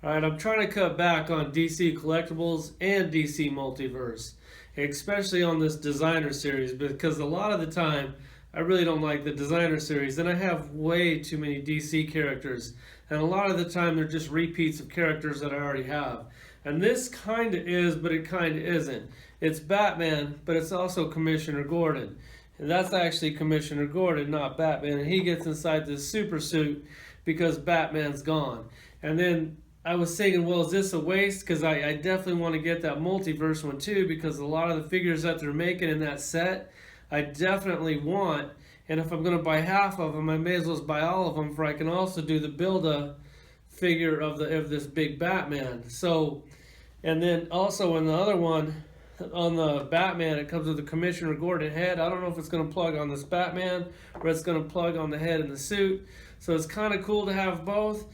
Alright, I'm trying to cut back on DC Collectibles and DC Multiverse, especially on this designer series, because a lot of the time I really don't like the designer series. Then I have way too many DC characters, and a lot of the time they're just repeats of characters that I already have. And this kind of is, but it kind of isn't. It's Batman, but it's also Commissioner Gordon. And that's actually Commissioner Gordon, not Batman. And he gets inside this super suit because Batman's gone. And then I was thinking, well, is this a waste? Because I definitely want to get that multiverse one too, because a lot of the figures that they're making in that set, I definitely want. And if I'm going to buy half of them, I may as well buy all of them, for I can also do the build-a figure of this big Batman. So, and then also in the other one, on the Batman, it comes with the Commissioner Gordon head. I don't know if it's going to plug on this Batman or it's going to plug on the head in the suit. So it's kind of cool to have both.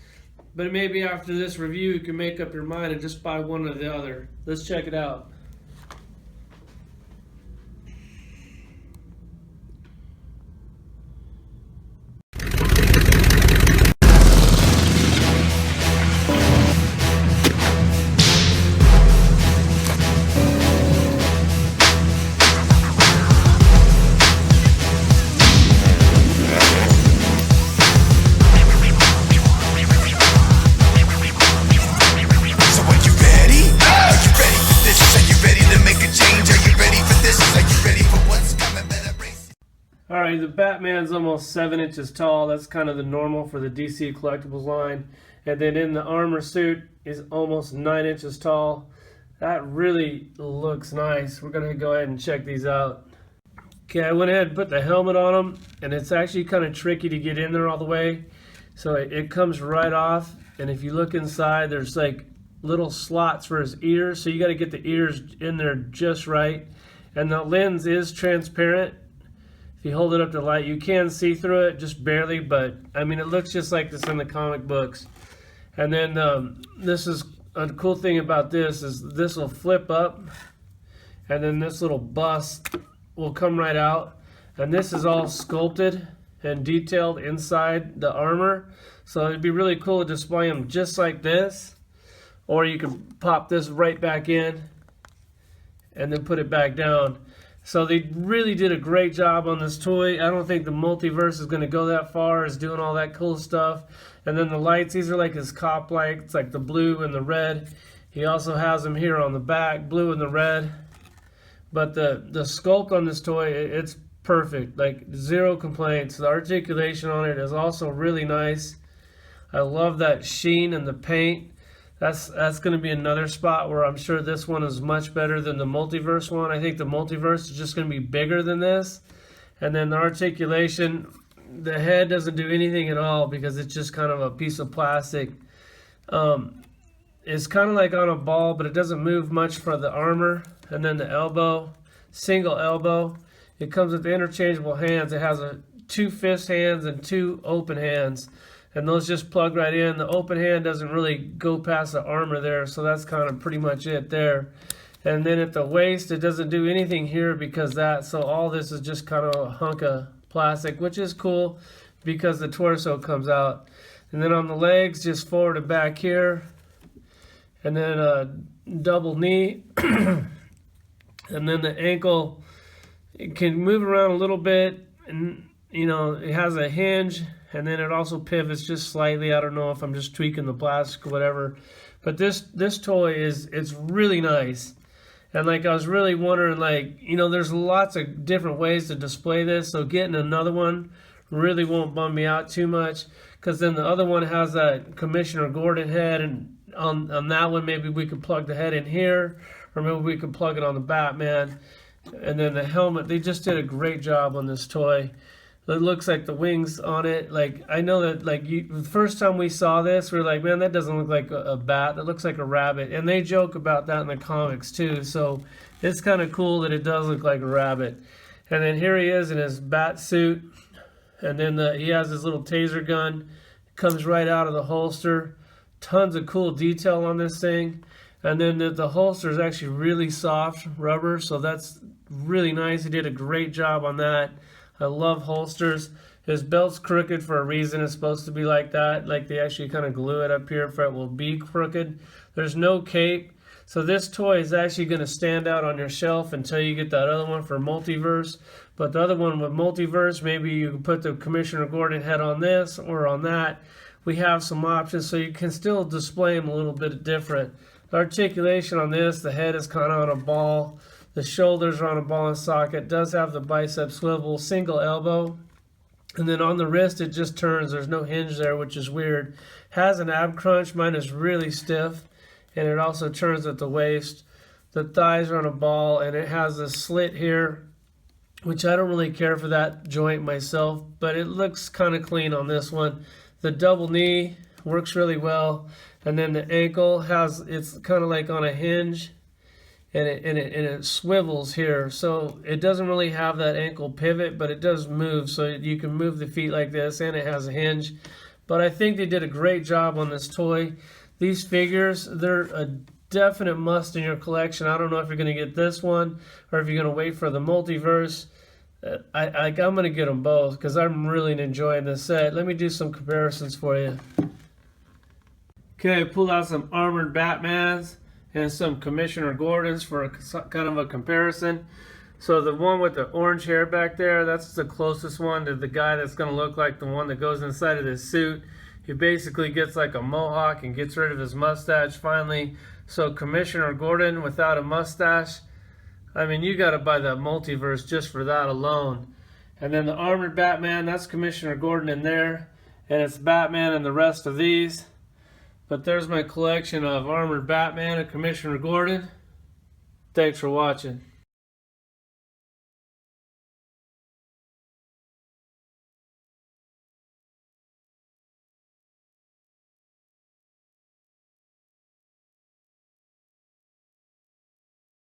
But maybe after this review, you can make up your mind and just buy one or the other. Let's check it out. Alright, the Batman's almost 7 inches tall. That's kind of the normal for the DC Collectibles line. And then in the armor suit is almost 9 inches tall. That really looks nice. We're going to go ahead and check these out. Okay, I went ahead and put the helmet on him, and it's actually kind of tricky to get in there all the way. So it comes right off, and if you look inside, there's like little slots for his ears. So you got to get the ears in there just right. And the lens is transparent. If you hold it up to light, you can see through it, just barely, but I mean, it looks just like this in the comic books. And then this is a cool thing about this is this will flip up, and then this little bust will come right out. And this is all sculpted and detailed inside the armor. So it'd be really cool to display them just like this, or you can pop this right back in and then put it back down. So they really did a great job on this toy. I don't think the multiverse is going to go that far as doing all that cool stuff. And then the lights, these are like his cop lights, like the blue and the red. He also has them here on the back, blue and the red. But the sculpt on this toy, it's perfect, like zero complaints. The articulation on it is also really nice. I love that sheen in the paint. That's going to be another spot where I'm sure this one is much better than the multiverse one. I think the multiverse is just going to be bigger than this. And then the articulation, the head doesn't do anything at all because it's just kind of a piece of plastic. It's kind of like on a ball, but it doesn't move much for the armor. And then the elbow, single elbow. It comes with the interchangeable hands. It has two fist hands and two open hands. And those just plug right in. The open hand doesn't really go past the armor there, so that's kind of pretty much it there. And then at the waist, it doesn't do anything here because so all this is just kind of a hunk of plastic, which is cool because the torso comes out. And then on the legs, just forward and back here. And then a double knee. And then the ankle, it can move around a little bit, and you know, it has a hinge. And then it also pivots just slightly. I don't know if I'm just tweaking the plastic or whatever. But this toy it's really nice. And like I was really wondering, like, you know, there's lots of different ways to display this. So getting another one really won't bum me out too much. Because then the other one has that Commissioner Gordon head. And on that one, maybe we could plug the head in here. Or maybe we could plug it on the Batman. And then the helmet. They just did a great job on this toy. It looks like the wings on it. Like, I know that, like, the first time we saw this, we were like, man, that doesn't look like a bat. That looks like a rabbit. And they joke about that in the comics, too. So it's kind of cool that it does look like a rabbit. And then here he is in his bat suit. And then he has his little taser gun. It comes right out of the holster. Tons of cool detail on this thing. And then the holster is actually really soft rubber. So that's really nice. He did a great job on that. I love holsters. This belt's crooked for a reason. It's supposed to be like that. Like they actually kind of glue it up here for it will be crooked. There's no cape. So this toy is actually going to stand out on your shelf until you get that other one for Multiverse. But the other one with Multiverse, maybe you can put the Commissioner Gordon head on this or on that. We have some options so you can still display them a little bit different. The articulation on this, the head is kind of on a ball. The shoulders are on a ball and socket. It does have the bicep swivel, single elbow. And then on the wrist, it just turns. There's no hinge there, which is weird. Has an ab crunch. Mine is really stiff. And it also turns at the waist. The thighs are on a ball, and it has a slit here, which I don't really care for that joint myself, but it looks kind of clean on this one. The double knee works really well. And then the ankle it's kind of like on a hinge. And it swivels here, so it doesn't really have that ankle pivot, but it does move, so you can move the feet like this, and it has a hinge. But I think they did a great job on this toy. These figures, they're a definite must in your collection. I don't know if you're going to get this one or if you're going to wait for the Multiverse. I'm going to get them both because I'm really enjoying this set. Let me do some comparisons for you. Okay, I pulled out some armored Batmans and some Commissioner Gordons for kind of a comparison. So the one with the orange hair back there, that's the closest one to the guy that's going to look like the one that goes inside of this suit. He basically gets like a mohawk and gets rid of his mustache finally. So Commissioner Gordon without a mustache, I mean, you got to buy the Multiverse just for that alone. And then the armored Batman, that's Commissioner Gordon in there. And it's Batman and the rest of these. But there's my collection of armored Batman and Commissioner Gordon. Thanks for watching.